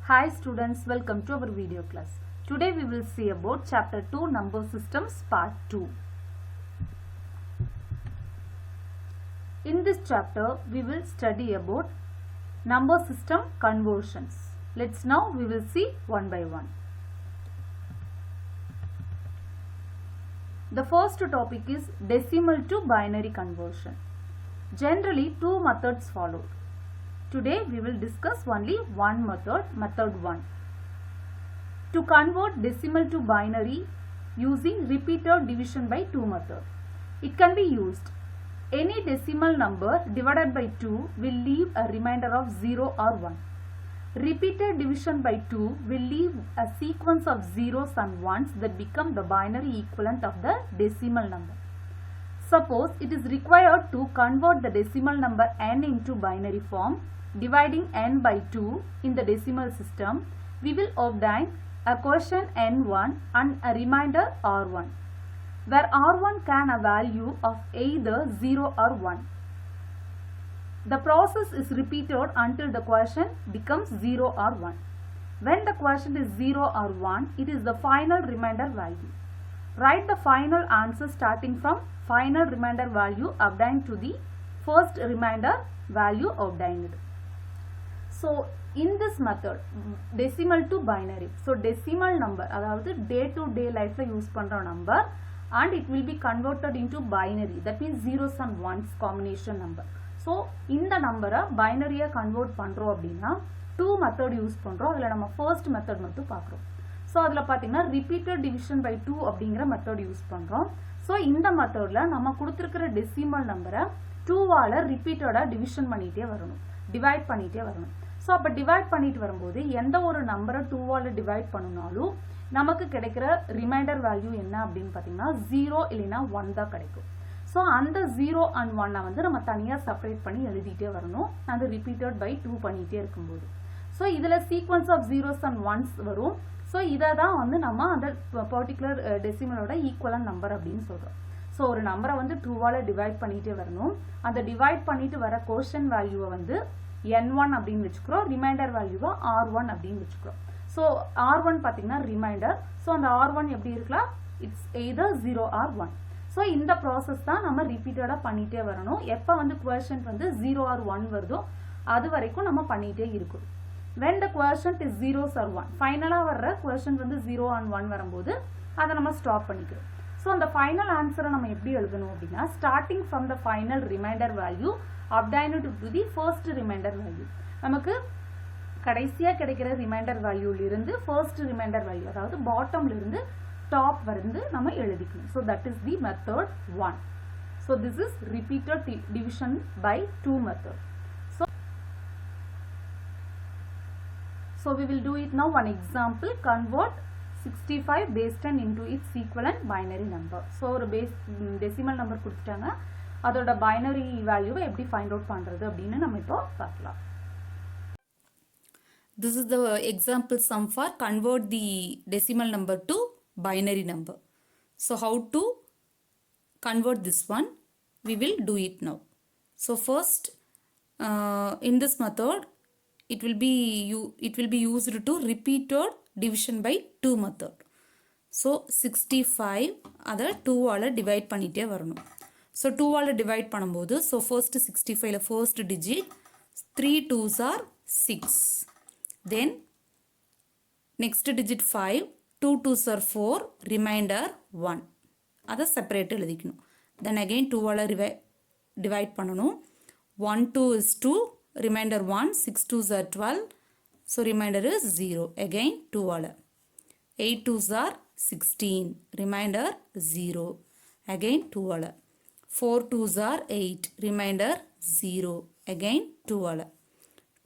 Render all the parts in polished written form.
Hi students, welcome to our video class. Today we will see about chapter 2 number systems part 2. In this chapter we will study about number system conversions. Let's now we will see one by one. The first topic is decimal to binary conversion. Generally two methods follow. Today we will discuss only one method, method 1. To convert decimal to binary using repeated division by 2 method. It can be used. Any decimal number divided by 2 will leave a remainder of 0 or 1. Repeated division by 2 will leave a sequence of zeros and ones that become the binary equivalent of the decimal number. Suppose it is required to convert the decimal number n into binary form. Dividing n by 2 in the decimal system, we will obtain a quotient n1 and a remainder r1, where r1 can a value of either 0 or 1. The process is repeated until the quotient becomes 0 or 1. When the quotient is 0 or 1, it is the final remainder value. Write the final answer starting from final remainder value obtained to the first remainder value obtained. So in this method, decimal to binary. So decimal number, அதாவது day to day life use பண்ற number and it will be converted into binary. That means zeros and ones combination number. So இந்த number binary convert பண்றோம் அப்படின்னா two method use பண்றோம். அதில் நம்ம first method மட்டும் பார்க்குறோம். So அதில் பார்த்தீங்கன்னா repeated division by 2 அப்படிங்கிற method use பண்றோம். So இந்த methodல நம்ம கொடுத்திருக்கிற decimal number 2 ஆல repeated division பண்ணிட்டே வரணும். Divide பண்ணிட்டே வரணும். So அப்ப divide பண்ணிட்டு வரும்போது எந்த ஒரு நம்பரை 2 ஆல divide பண்ணனும்னாலும் நமக்கு கிடைக்கிற ரிமைண்டர் வேல்யூ என்ன அப்படினு பாத்தீங்கன்னா 0 இல்லனா 1 தான் கிடைக்கும். So அந்த 0 and 1 வந்து நம்ம தனியா செப்பரேட் பண்ணி எழுதிட்டே வரணும். அது ரிப்பீட்டட் பை 2 பண்ணிட்டே இருக்கும்போது. So இதுல sequence of zeros and ones வரும். So இத தான் வந்து நம்ம அந்த பர்టిక్యులர் டெசிமலோட ஈக்குவலன்ட் நம்பர் அப்படினு சொல்றோம். So ஒரு நம்பரை வந்து 2 ஆல டிவைட் பண்ணிட்டே வரணும். அந்த டிவைட் பண்ணிட்டு வர கோஷன் வேல்யூவை வந்து n1 அப்படின்னு வெச்சுக்கிறோம். ரிமைண்டர் வேல்யூவை r1 அப்படின்னு வெச்சுக்கிறோம். So r1 பாத்தீங்கன்னா ரிமைண்டர். So அந்த r1 எப்படி இருக்கலாம்? It's either 0 or 1. So இந்த process தான் நம்ம ரிப்பீட்டடா பண்ணிட்டே வரணும். எப்ப வந்து quotient வந்து 0 or 1 வருதோ அது வரைக்கும் நம்ம பண்ணிட்டே இருக்கோம். When the quotient is 0 or 1. ஃபைனலா வர்ற quotient வந்து 0 and 1 வரும்போது அதை நம்ம ஸ்டாப் பண்ணிக்கிறோம். So அந்த ஃபைனல் ஆன்சரை நம்ம எப்படி எழுதணும் அப்படின்னா starting from the final remainder value obtained to the first remainder value. நமக்கு கடைசியா கிடைக்கிற ரிமைண்டர் வேல்யூல இருந்து first remainder value அதாவது பாட்டம்ல இருந்து டாப் வரைந்து நம்ம எழுதிக்கணும். So that is the method 1. So this is repeated division by 2 method. So we will do it now. One example, convert 65 base 10 into its equivalent binary number. So ஒரு decimal number கொடுத்துட்டாங்க. அதோட binary value எப்படி find out பண்றது அப்படினு நம்ம இப்போ பார்க்கலாம். This is the example sum for convert the decimal number to binary number. So how to convert this one? We will do it now. So first in this method it will be used to repeated division by 2 method. So 65 அதை 2 ஆல divide பண்ணிட்டே வரணும். So 2 ஆல divide பண்ணும்போது so first 65ல first digit 3 2s are 6. Then next digit 5 2 2s are 4 remainder 1. அதை separate எழுதிக்கணும். Then again 2 ஆல divide பண்ணணும். 1 2 is 2 remainder 1 6 2s are 12. So remainder is 0. Again 2 ஆல 8 2s are 16 remainder 0. Again 2 ஆல 4 2s are 8 remainder 0. Again 2 ஆல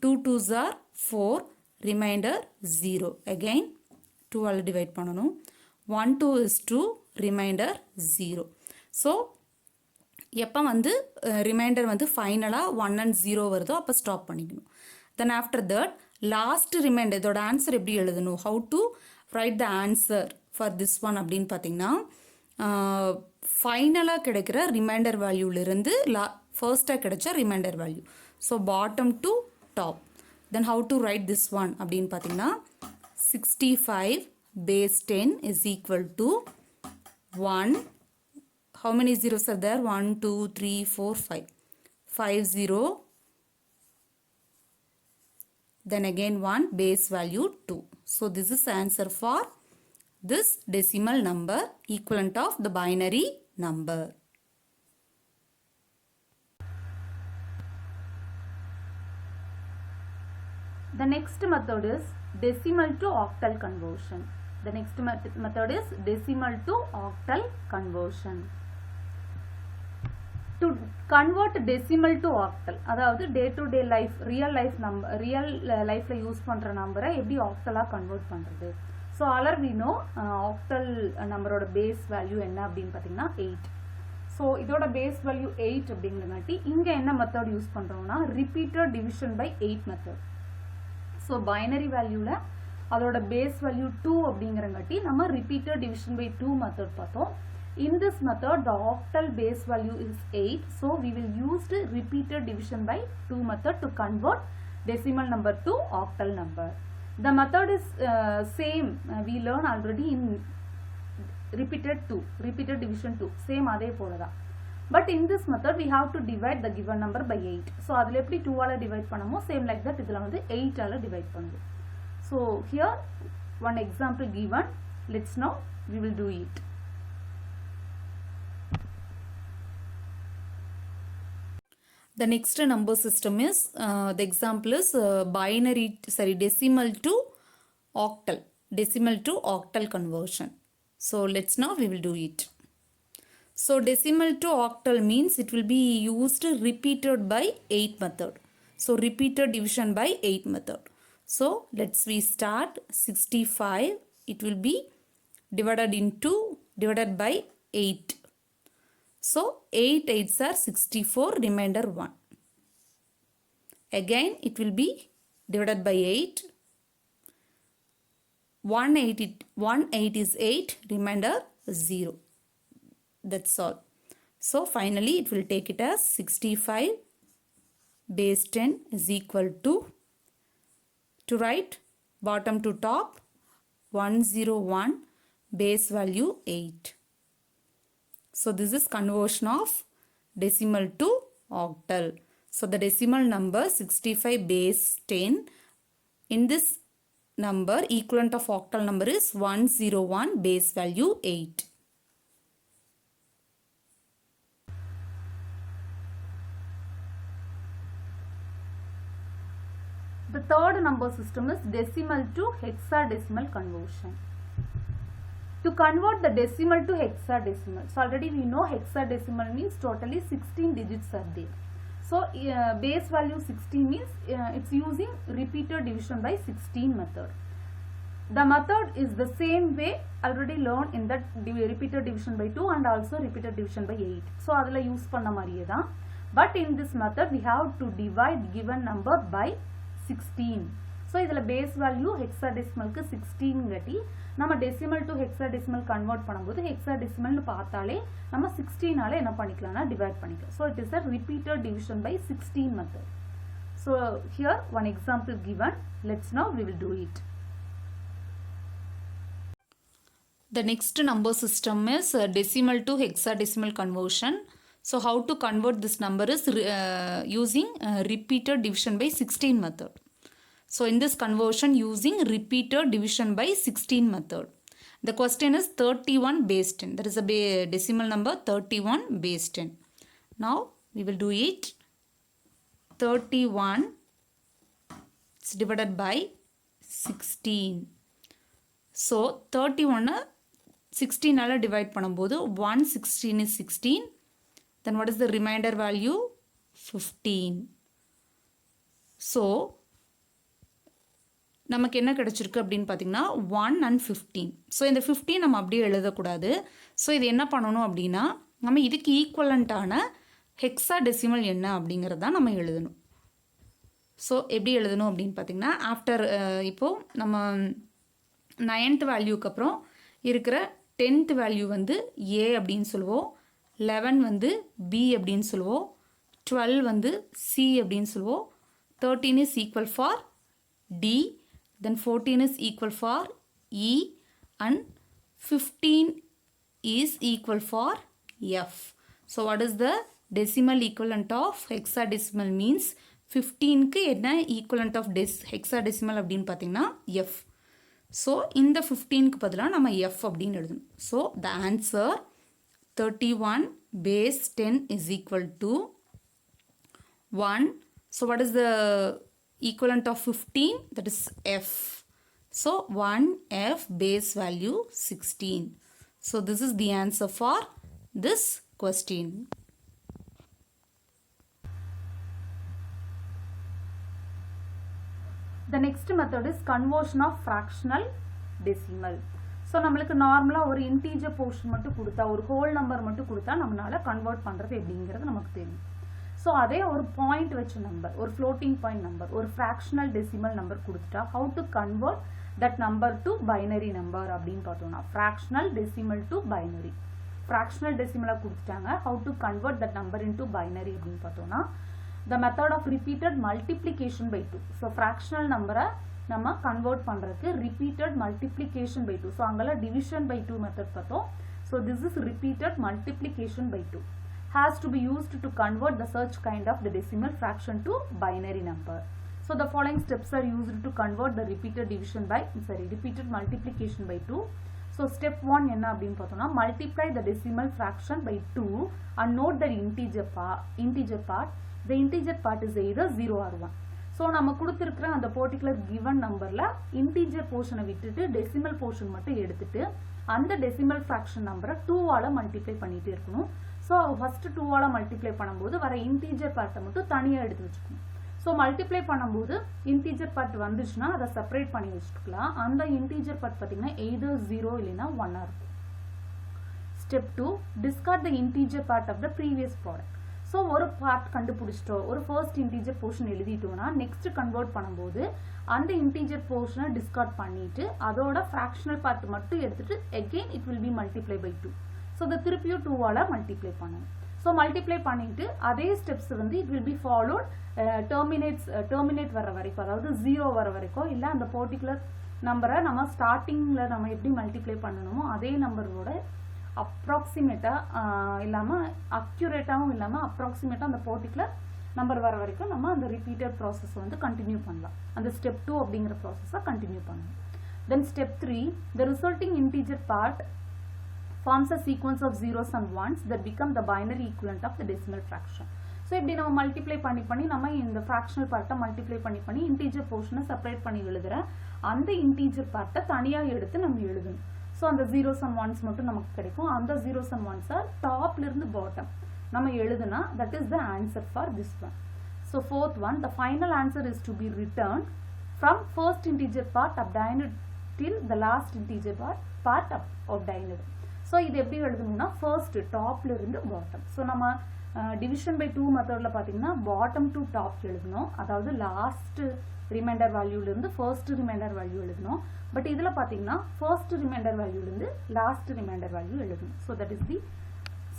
2 2s are 4 remainder 0. Again 2 ஆல divide பண்ணணும். 1 2 is 2 remainder 0. So எப்போ வந்து ரிமைண்டர் வந்து ஃபைனலாக 1 and 0 வருதோ அப்போ ஸ்டாப் பண்ணிக்கணும். Then after that last remainder இதோட ஆன்சர் எப்படி எழுதணும்? How to write the answer for this one அப்படின்னு பார்த்தீங்கன்னா ஃபைனலாக கிடைக்கிற ரிமைண்டர் வேல்யூலேருந்து ஃபர்ஸ்ட்டாக கிடைச்ச remainder value. So bottom to top. Then how to write this one அப்படின்னு பார்த்தீங்கன்னா 65 base 10 is equal to 1. How many zeros are there? 1, 2, 3, 4, 5. 5 0. Then again 1 base value 2. So this is answer for this decimal number equivalent of the binary number. The next method is decimal to octal conversion. The next method is decimal to octal conversion. To convert decimal to octal, அதாவது day to day life, real lifeல use பண்ற நம்பரை எப்படி octal-ஆ convert பண்றது? So all we know octal நம்பரோட base value என்ன அப்படின்னு பார்த்தீங்கன்னா 8. So இதோட base value 8 அப்படிங்கிறனாட்டி இங்க என்ன மெத்தட் யூஸ் பண்றோம்னா repeated division by 8 method. So binary valueல அதோட base value 2 அப்படிங்கிறங்காட்டி நம்ம repeated division by 2 method பார்த்தோம். In this method the octal base value is 8, so we will use the repeated division by 2 method to convert decimal number to octal number. The method is same, we learn already in repeated division 2, same அதே போலதான். But in this method we have to divide the given number by 8. So அதில் எப்படி 2 ஆல divide பண்ணமோ same like that இதில் வந்து 8 ஆல divide பண்ணுது. So here one example given. Let's now we will do it. The next number system is the example is decimal to octal conversion. So let's now we will do it. So decimal to octal means it will be used repeated by 8 method. So repeated division by 8 method. So let's we start 65. It will be divided by 8. So 8 8s are 64, remainder 1. Again it will be divided by 8. 1 8 is 8, remainder 0. That's all. So finally it will take it as 65 base 10 is equal to write bottom to top 101 base value 8. So this is conversion of decimal to octal. So the decimal number 65 base 10, in this number equivalent of octal number is 101 base value 8. The third number system is decimal to hexadecimal conversion. To convert the decimal to hexadecimal, so already we know hexadecimal means totally 16 digits are there. So base value 16 means it's using repeated division by 16 method. The method is the same way already learned in that repeated division by 2 and also repeated division by 8. So adala use panna mariye dhaan. But in this method we have to divide given number by 16. So இதில் base value hexadecimalக்கு 16 கட்டி நம்ம decimal to hexadecimal convert பண்ணும்போது hexadecimalனு பார்த்தாலே நம்ம 16 ஆல என்ன பண்ணிக்கலாம்னா divide பண்ணிக்கலாம். So it is a repeated division by 16 method. So here one example given. Let's now we will do it. The next number system is decimal to hexadecimal conversion. So how to convert this number is using repeated division by 16 method. So in this conversion using repeated division by 16 method. The question is 31 base 10. There is a decimal number 31 base 10. Now we will do it. 31 is divided by 16. So 31 16 ஆல divide பண்ணும்போது 116 is 16. Then what is the remainder value? 15. So நமக்கு என்ன கிடைச்சிருக்கு அப்படின்னு பார்த்தீங்கன்னா 1 and 15. So இந்த 15 நம்ம அப்படியே எழுதக்கூடாது. ஸோ இது என்ன பண்ணணும் அப்படின்னா நம்ம இதுக்கு ஈக்குவலண்ட்டான ஹெக்ஸாடெசிமல் என்ன அப்படிங்கிறது தான் நம்ம எழுதணும். ஸோ எப்படி எழுதணும் அப்படின்னு பார்த்தீங்கன்னா ஆஃப்டர் இப்போது நம்ம 9th வேல்யூக்கு அப்புறம் இருக்கிற 10th வேல்யூ வந்து ஏ அப்படின்னு சொல்லுவோம், 11 வந்து பி அப்படின்னு சொல்லுவோம், 12 வந்து சி அப்படின்னு சொல்லுவோம், 13 is equal for D, then 14 is equal for E, and 15 is equal for F. So what is the decimal equivalent of hexadecimal means 15க்கு என்ன equivalent of hexadecimal அப்படின்னு பார்த்தீங்கன்னா F. So இந்த 15க்கு பதிலாக நம்ம F அப்படின்னு எழுதணும். So the answer 31 base 10 is equal to 1. So what is the equivalent of 15? That is F. So 1F base value 16. So this is the answer for this question. The next method is conversion of fractional decimal. So நம்மளுக்கு நார்மலாக ஒரு integer portion மட்டும் கொடுத்தா, ஒரு whole number மட்டும் கொடுத்தா நம்மளால convert பண்ணுறது எப்படிங்கிறது நமக்கு தெரியும். ஸோ அதே ஒரு பாயிண்ட் வச்ச நம்பர், ஒரு ஃப்ளோட்டிங் பாயிண்ட் நம்பர், ஒரு ஃப்ராக்ஷனல் டெசிமல் நம்பர் கொடுத்துட்டா how to convert that number to binary number அப்படின்னு பார்த்தோம்னா, fractional decimal to binary. Fractional டெசிமலாக கொடுத்துட்டாங்க, how to convert that number into binary அப்படின்னு பார்த்தோம்னா the method of repeated multiplication by 2. So fractional நம்பரை நம்ம convert பண்ணுறதுக்கு repeated multiplication by 2. ஸோ அங்கெல்லாம் division by 2 மெத்தட் பார்த்தோம். So this is repeated multiplication by 2 has to be used to convert the such kind of the decimal fraction to binary number. So the following steps are used to convert the repeated multiplication by 2. So step 1 என்ன அப்படின்னு பார்த்தோம்னா, multiply the decimal fraction by 2 and note the integer part. The integer part is either 0 or 1. So நம்ம கொடுத்துருக்கிற அந்த particular given நம்பரில் integer போர்ஷனை விட்டுட்டு decimal portion மட்டும் எடுத்துட்டு அந்த டெசிமல் ஃப்ராக்ஷன் நம்பரை 2ஆல் மல்டிப்ளை பண்ணிகிட்டே இருக்கணும். ஸோ ஃபஸ்ட்டு 2ஆல் மல்டிப்ளை பண்ணும்போது வர இன்டீஜர் பார்ட்டை மட்டும் தனியாக எடுத்து வச்சுக்கணும். ஸோ மல்டிப்ளை பண்ணும்போது இன்டீஜர் பார்ட் வந்துச்சுன்னா அதை செப்பரேட் பண்ணி வச்சுக்கலாம். அந்த இன்டீஜர் பார்ட் பார்த்தீங்கன்னா எய்தர் 0 இல்லைன்னா 1 இருக்கும். Step 2, discard the integer part of the previous product. So ஒரு பார்ட் கண்டுபிடிச்சிட்டோம், ஒரு ஃபர்ஸ்ட் இன்டீஜர் போர்ஷன் எழுதிட்டோம்னா நெக்ஸ்ட் கன்வெர்ட் பண்ணும்போது அந்த இன்டீஜர் போர்ஷனை டிஸ்கார்ட் பண்ணிட்டு அதோட ஃப்ராக்ஷனல் பார்ட் மட்டும் எடுத்துட்டு again it will be multiply by 2. So அதை திருப்பியும் 2ஆல் மல்டிப்ளை பண்ணணும். ஸோ மல்டிப்ளை பண்ணிட்டு அதே ஸ்டெப்ஸ் வந்து it will be followed terminate வர வரைக்கும், அதாவது 0 வர வரைக்கும், இல்லை அந்த பர்டிகுலர் நம்பரை நம்ம ஸ்டார்டிங்கில் நம்ம எப்படி மல்டிப்ளை பண்ணணுமோ அதே நம்பரோட அப்ராக்சிமேட்டாக இல்லாமல் அக்யூரேட்டாகவும் இல்லாமல் அப்ராக்சிமேட்டாக அந்த பர்டிகுலர் நம்பர் வர வரைக்கும் நம்ம அந்த ரிப்பீட்டட் ப்ராசஸ் வந்து கண்டினியூ பண்ணலாம். அந்த ஸ்டெப் 2 அப்படிங்கிற ப்ராசஸை கண்டினியூ பண்ணணும். தென் step 3, the resulting integer part forms a sequence of zeros and ones that become the binary equivalent of the decimal fraction. So இப்படி நம்ம மல்டிப்ளை பண்ணி நம்ம இந்த ஃப்ராக்ஷனல் பார்ட்டை மல்டிப்ளை பண்ணி இன்டீஜர் போர்ஷனை செப்பரேட் பண்ணி எழுதுகிற அந்த இன்டீஜர் பார்ட்டை தனியாக எடுத்து நம்ம எழுதணும். ஸோ அந்த ஜீரோஸ் அண்ட் ஒன்ஸ் மட்டும் நமக்கு கிடைக்கும். அந்த ஜீரோஸ் அண்ட் ஒன்ஸை டாப்லேருந்து பாட்டம் நம்ம எழுதுனா that is the answer for this one. So fourth one, the final answer is to be return from first integer part obtained till the last integer part obtained. So இது எப்படி எழுதணும்னா first டாப்ல இருந்து bottom. So நம்ம division by 2 மெத்தடில் பார்த்தீங்கன்னா bottom to top எழுதணும், அதாவது லாஸ்ட் ரிமைண்டர் வேல்யூலேருந்து ஃபர்ஸ்ட் ரிமைண்டர் வேல்யூ எழுதணும். பட் இதில் பார்த்தீங்கன்னா first reminder வேல்யூலேருந்து last reminder value எழுதணும். So that is the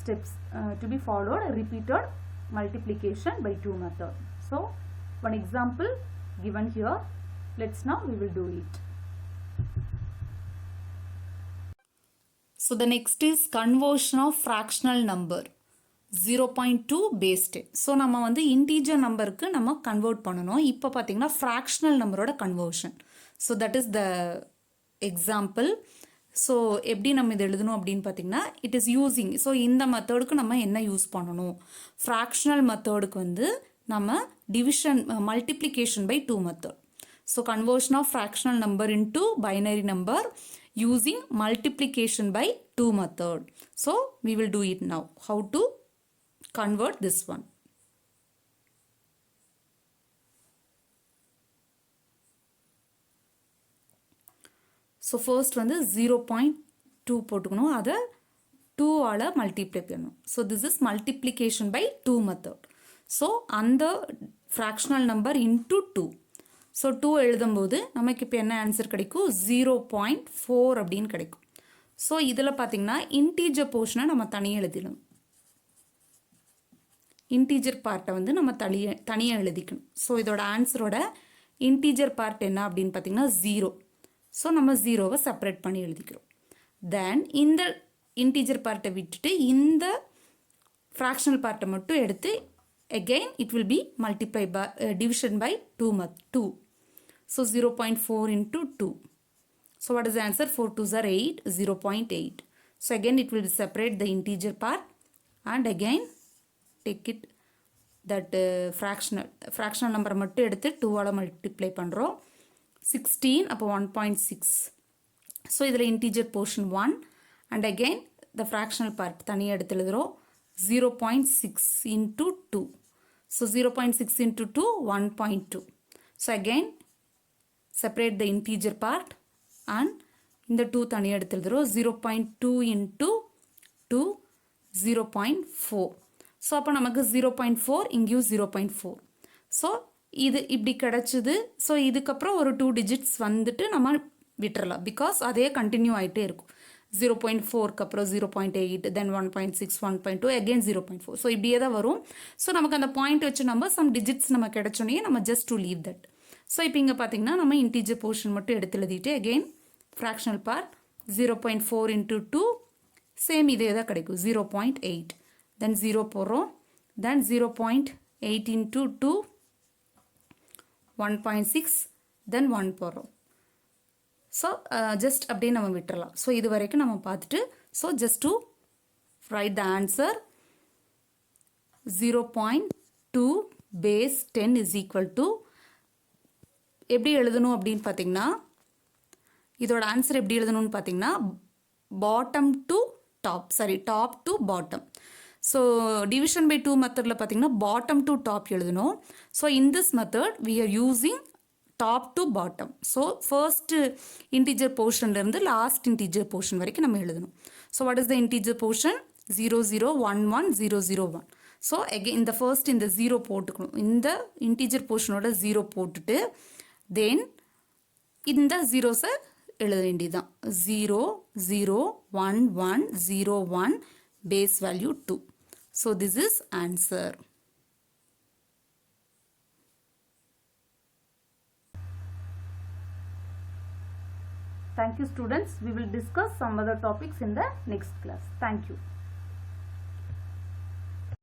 steps to be followed repeated multiplication by 2 method. So one example given here. Now we will do it. So the next is conversion of fractional number 0.2 base 10. So நம்ம வந்து integer நம்பருக்கு நம்ம convert பண்ணணும். இப்போ பார்த்தீங்கன்னா fractional நம்பரோட conversion. So that is the example. So எப்படி நம்ம இது எழுதணும் அப்படின்னு பார்த்தீங்கன்னா இட் இஸ் யூஸிங். ஸோ இந்த மெத்தடுக்கு நம்ம என்ன யூஸ் பண்ணணும், ஃப்ராக்ஷனல் மெத்தடுக்கு வந்து நம்ம division multiplication by 2 method. So conversion of fractional number into binary number using multiplication by 2 method. So we will do it now. How to convert this one? So first வந்து 0.2 போட்டுக்கணும், அதை 2ஆல் multiply பண்ணணும். So this is multiplication by 2 method. So அந்த fractional number into 2. So 2 எழுதும்போது நமக்கு இப்போ என்ன answer கிடைக்கும், 0.4 அப்படின்னு கிடைக்கும். ஸோ இதில் பார்த்தீங்கன்னா இன்டீஜர் போர்ஷனை நம்ம தனியாக எழுதிடணும், இன்டீஜர் பார்ட்டை வந்து நம்ம தனியாக எழுதிக்கணும். ஸோ இதோட ஆன்சரோட இன்டீஜர் பார்ட் என்ன அப்படின்னு பார்த்தீங்கன்னா 0. ஸோ நம்ம 0வை செப்பரேட் பண்ணி எழுதிக்கிறோம். தென் இந்த இன்டீஜர் பார்ட்டை விட்டுட்டு இந்த ஃப்ராக்ஷனல் பார்ட்டை மட்டும் எடுத்து again it will be multiply by division by 2. So 0.4 into 2. So what is the answer? 4 2s are 8, 0.8. So again it will separate the integer part and again take it that fractional number மட்டும் எடுத்து 2 ஆல multiply பண்றோம். 16 அப்போ 1.6. So இதில் integer portion 1 and again the fractional part தனியாக எடுத்து எழுதுறோம். 0.6 into 2. So 0.6 into 2, 1.2. So again separate the integer part and இந்த 2 தனியாக எடுத்து எழுதுறோம். 0.2 into 2, 0.4. ஸோ அப்போ நமக்கு 0.4 இங்கேயும் 0.4. ஸோ இது இப்படி கிடச்சிது. ஸோ இதுக்கப்புறம் ஒரு 2 digits வந்துட்டு நம்ம விட்டுறலாம். பிகாஸ் அதே கண்டினியூ ஆகிட்டே இருக்கும். 0.4க்கு அப்புறம் 0.8 தென் 1.6 1.2 அகெயின் 0.4. ஸோ இப்படியே தான் வரும். ஸோ நமக்கு அந்த பாயிண்ட் வச்சு நம்ம சம் டிஜிட்ஸ் நம்ம கிடைச்சோன்னே நம்ம just to leave that. So இப்போ இங்கே பார்த்தீங்கன்னா நம்ம இன்டீஜர் போர்ஷன் மட்டும் எடுத்து எழுதிட்டு again fractional part 0.4 into 2 same இதே தான் கிடைக்கும் 0.8. தென் 0 போடுறோம். தென் 0.8 into 2 1.6 தென் 1 போடுறோம். ஸோ ஜஸ்ட் அப்படியே நம்ம விட்டுறலாம். ஸோ இது வரைக்கும் நம்ம பார்த்துட்டு so just to write the answer 0.2 base 10 is equal to எப்படி எழுதணும் அப்படின்னு பார்த்தீங்கன்னா இதோட ஆன்சர் எப்படி எழுதணும்னு பார்த்தீங்கன்னா bottom to top top to bottom. So division by 2 மெத்தடில் பார்த்தீங்கன்னா பாட்டம் டு டாப் எழுதணும். So in this method we are using top to bottom. So first integer போர்ஷன்லேருந்து லாஸ்ட் இன்டீஜர் போர்ஷன் வரைக்கும் நம்ம எழுதணும். So what is the integer portion? 0 0 1 1 0 0 1. So again இந்த first இந்த 0 போட்டுக்கணும். இந்த இன்டீஜர் போர்ஷனோட 0 போட்டுட்டு தென் இந்த ஜீரோஸை எழுத வேண்டியதுதான். 0 0 1 1 0 1 base value 2. So this is answer. Thank you students. We will discuss some other topics in the next class. Thank you.